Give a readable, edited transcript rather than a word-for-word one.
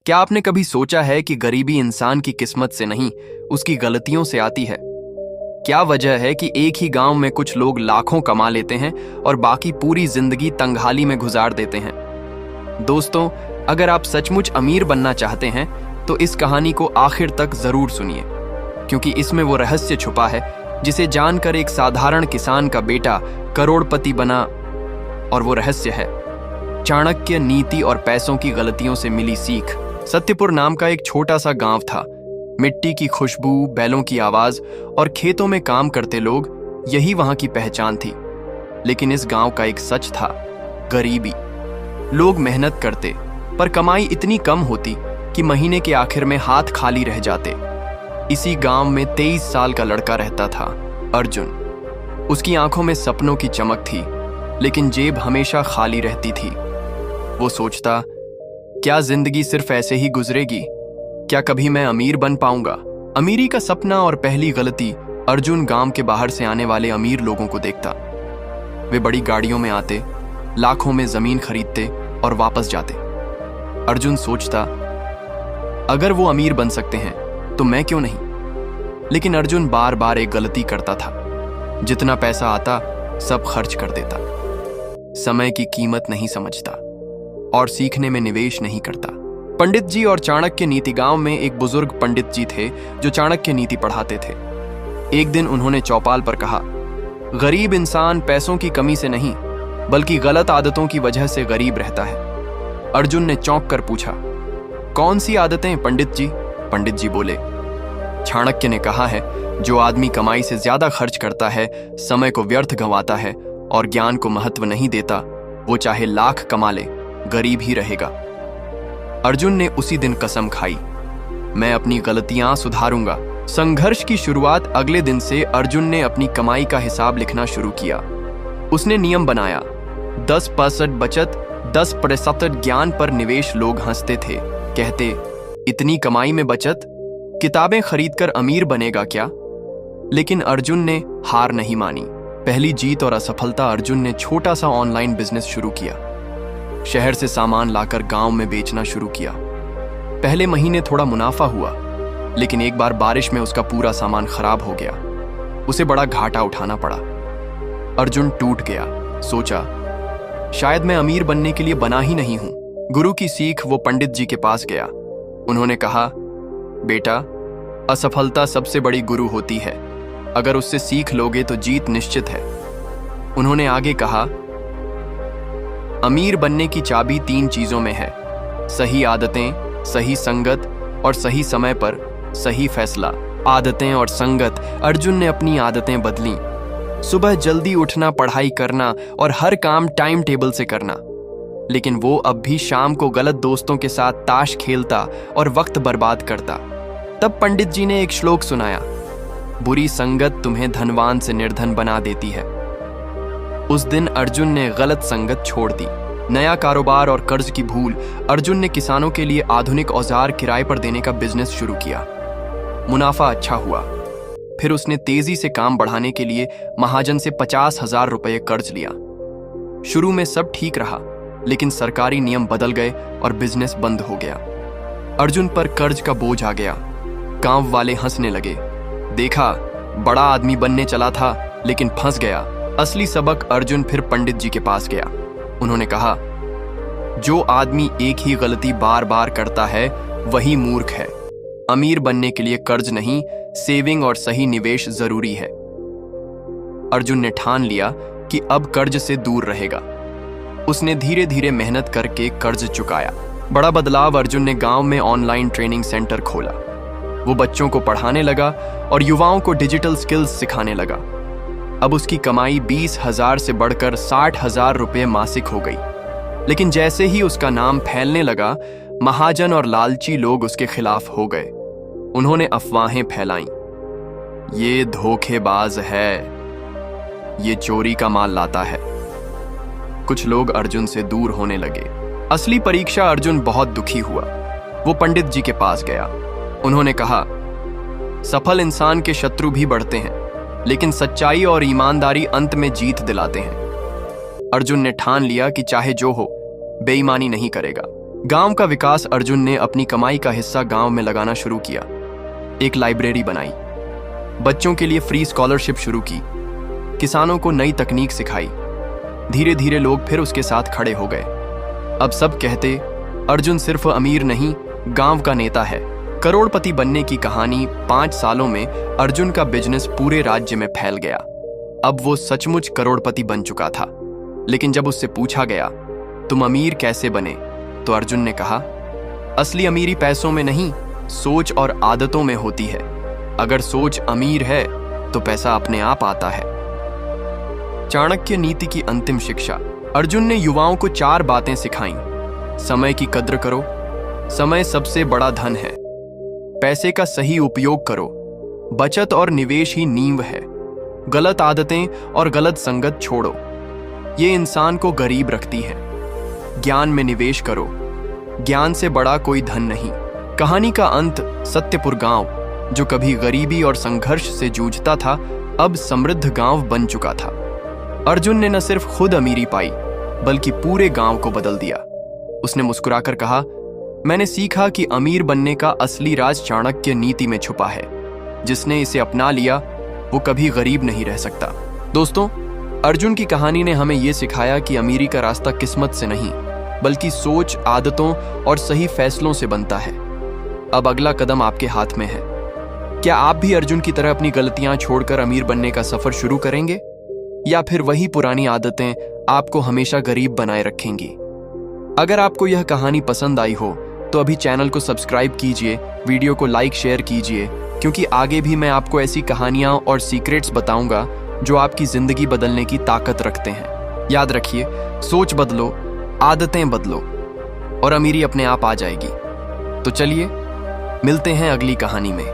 क्या आपने कभी सोचा है कि गरीबी इंसान की किस्मत से नहीं, उसकी गलतियों से आती है? क्या वजह है कि एक ही गांव में कुछ लोग लाखों कमा लेते हैं और बाकी पूरी जिंदगी तंगहाली में गुजार देते हैं? दोस्तों, अगर आप सचमुच अमीर बनना चाहते हैं तो इस कहानी को आखिर तक जरूर सुनिए, क्योंकि इसमें वो रहस्य छुपा है जिसे जानकर एक साधारण किसान का बेटा करोड़पति बना। और वो रहस्य है चाणक्य नीति और पैसों की गलतियों से मिली सीख। सत्यपुर नाम का एक छोटा सा गांव था। मिट्टी की खुशबू, बैलों की आवाज और खेतों में काम करते लोग, यही वहां की पहचान थी। लेकिन इस गांव का एक सच था, गरीबी। लोग मेहनत करते पर कमाई इतनी कम होती कि महीने के आखिर में हाथ खाली रह जाते। इसी गांव में 23 साल का लड़का रहता था, अर्जुन। उसकी आंखों में सपनों की चमक थी, लेकिन जेब हमेशा खाली रहती थी। वो सोचता, क्या जिंदगी सिर्फ ऐसे ही गुजरेगी? क्या कभी मैं अमीर बन पाऊंगा? अमीरी का सपना और पहली गलती, अर्जुन गांव के बाहर से आने वाले अमीर लोगों को देखता। वे बड़ी गाड़ियों में आते, लाखों में जमीन खरीदते और वापस जाते। अर्जुन सोचता, अगर वो अमीर बन सकते हैं तो मैं क्यों नहीं? लेकिन अर्जुन बार बार एक गलती करता था। जितना पैसा आता सब खर्च कर देता, समय की कीमत नहीं समझता और सीखने में निवेश नहीं करता। पंडित जी और चाणक्य नीति, गांव में एक बुजुर्ग पंडित जी थे जो चाणक्य नीति पढ़ाते थे। एक दिन उन्होंने चौपाल पर कहा, गरीब इंसान पैसों की कमी से नहीं बल्कि गलत आदतों की वजह से गरीब रहता है। अर्जुन ने चौंक कर पूछा, कौन सी आदतें पंडित जी? पंडित जी बोले, चाणक्य ने कहा है, जो आदमी कमाई से ज्यादा खर्च करता है, समय को व्यर्थ गंवाता है और ज्ञान को महत्व नहीं देता, वो चाहे लाख कमा ले, गरीब ही रहेगा। अर्जुन ने उसी दिन कसम खाई, मैं अपनी गलतियां सुधारूंगा। संघर्ष की शुरुआत अगले दिन से अर्जुन ने अपनी कमाई का हिसाब लिखना शुरू किया। उसने नियम बनाया, 10% बचत, 10% ज्ञान पर निवेश। लोग हंसते थे, कहते, इतनी कमाई में बचत, किताबें खरीदकर अमीर बनेगा क्या? लेकिन अर्जुन ने हार नहीं मानी। पहली जीत और असफलता, अर्जुन ने छोटा सा ऑनलाइन बिजनेस शुरू किया। शहर से सामान लाकर गांव में बेचना शुरू किया। पहले महीने थोड़ा मुनाफा हुआ, लेकिन एक बार बारिश में उसका पूरा सामान खराब हो गया। उसे बड़ा घाटा उठाना पड़ा। अर्जुन टूट गया। सोचा, शायद मैं अमीर बनने के लिए बना ही नहीं हूं। गुरु की सीख, वो पंडित जी के पास गया। उन्होंने कहा, बेटा, असफलता सबसे बड़ी गुरु होती है। अगर उससे सीख लोगे तो जीत निश्चित है। उन्होंने आगे कहा, अमीर बनने की चाबी 3 चीजों में है, सही आदतें, सही संगत और सही समय पर सही फैसला। आदतें और संगत। अर्जुन ने अपनी आदतें बदली। सुबह जल्दी उठना, पढ़ाई करना और हर काम टाइम टेबल से करना। लेकिन वो अब भी शाम को गलत दोस्तों के साथ ताश खेलता और वक्त बर्बाद करता। तब पंडित जी ने एक श्लोक सुनाया, बुरी संगत तुम्हें धनवान से निर्धन बना देती है। उस दिन अर्जुन ने गलत संगत छोड़ दी। नया कारोबार और कर्ज की भूल। अर्जुन ने किसानों के लिए आधुनिक औजार किराए पर देने का बिजनेस शुरू किया। मुनाफा अच्छा हुआ। फिर उसने तेजी से काम बढ़ाने के लिए महाजन से 50,000 रुपये कर्ज लिया। शुरू में सब ठीक रहा, लेकिन सरकारी नियम बदल गए और बिजनेस बंद हो गया। अर्जुन पर कर्ज का बोझ आ गया। गांव वाले हंसने लगे। देखा, बड़ा आदमी बनने चला था लेकिन फंस गया। असली सबक, अर्जुन फिर पंडित जी के पास गया। उन्होंने कहा, जो आदमी एक ही गलती बार बार करता है वही मूर्ख है। अमीर बनने के लिए कर्ज नहीं, सेविंग और सही निवेश जरूरी है। अर्जुन ने ठान लिया कि अब कर्ज से दूर रहेगा। उसने धीरे धीरे मेहनत करके कर्ज चुकाया। बड़ा बदलाव, अर्जुन ने गांव में ऑनलाइन ट्रेनिंग सेंटर खोला। वो बच्चों को पढ़ाने लगा और युवाओं को डिजिटल स्किल्स सिखाने लगा। अब उसकी कमाई 20,000 से बढ़कर 60,000 रुपये मासिक हो गई। लेकिन जैसे ही उसका नाम फैलने लगा, महाजन और लालची लोग उसके खिलाफ हो गए। उन्होंने अफवाहें फैलाईं, ये धोखेबाज है, ये चोरी का माल लाता है। कुछ लोग अर्जुन से दूर होने लगे। असली परीक्षा, अर्जुन बहुत दुखी हुआ। वो पंडित जी के पास गया। उन्होंने कहा, सफल इंसान के शत्रु भी बढ़ते हैं, लेकिन सच्चाई और ईमानदारी अंत में जीत दिलाते हैं। अर्जुन ने ठान लिया कि चाहे जो हो, बेईमानी नहीं करेगा। गांव का विकास अर्जुन ने अपनी कमाई का हिस्सा गांव में लगाना शुरू किया। एक लाइब्रेरी बनाई, बच्चों के लिए फ्री स्कॉलरशिप शुरू की, किसानों को नई तकनीक सिखाई। धीरे धीरे लोग फिर उसके साथ खड़े हो गए। अब सब कहते, अर्जुन सिर्फ अमीर नहीं, गांव का नेता है। करोड़पति बनने की कहानी 5 सालों में अर्जुन का बिजनेस पूरे राज्य में फैल गया। अब वो सचमुच करोड़पति बन चुका था। लेकिन जब उससे पूछा गया, तुम अमीर कैसे बने, तो अर्जुन ने कहा, असली अमीरी पैसों में नहीं, सोच और आदतों में होती है। अगर सोच अमीर है तो पैसा अपने आप आता है। चाणक्य नीति की अंतिम शिक्षा। अर्जुन ने युवाओं को 4 बातें सिखाईं। समय की कद्र करो, समय सबसे बड़ा धन है। पैसे का सही उपयोग करो, बचत और निवेश ही नींव है। गलत आदतें और गलत संगत छोड़ो, ये इंसान को गरीब रखती है। ज्ञान में निवेश करो, ज्ञान से बड़ा कोई धन नहीं। कहानी का अंत। सत्यपुर गांव, जो कभी गरीबी और संघर्ष से जूझता था, अब समृद्ध गांव बन चुका था। अर्जुन ने न सिर्फ खुद अमीरी पाई, बल्कि पूरे गांव को बदल दिया। उसने मुस्कुराकर कहा, मैंने सीखा कि अमीर बनने का असली राज चाणक्य नीति में छुपा है। जिसने इसे अपना लिया वो कभी गरीब नहीं रह सकता। दोस्तों, अर्जुन की कहानी ने हमें यह सिखाया कि अमीरी का रास्ता किस्मत से नहीं, बल्कि सोच, आदतों और सही फैसलों से बनता है। अब अगला कदम आपके हाथ में है। क्या आप भी अर्जुन की तरह अपनी गलतियां छोड़कर अमीर बनने का सफर शुरू करेंगे, या फिर वही पुरानी आदतें आपको हमेशा गरीब बनाए रखेंगी? अगर आपको यह कहानी पसंद आई हो तो अभी चैनल को सब्सक्राइब कीजिए, वीडियो को लाइक शेयर कीजिए, क्योंकि आगे भी मैं आपको ऐसी कहानियां और सीक्रेट्स बताऊंगा जो आपकी जिंदगी बदलने की ताकत रखते हैं। याद रखिए, सोच बदलो, आदतें बदलो और अमीरी अपने आप आ जाएगी। तो चलिए मिलते हैं अगली कहानी में।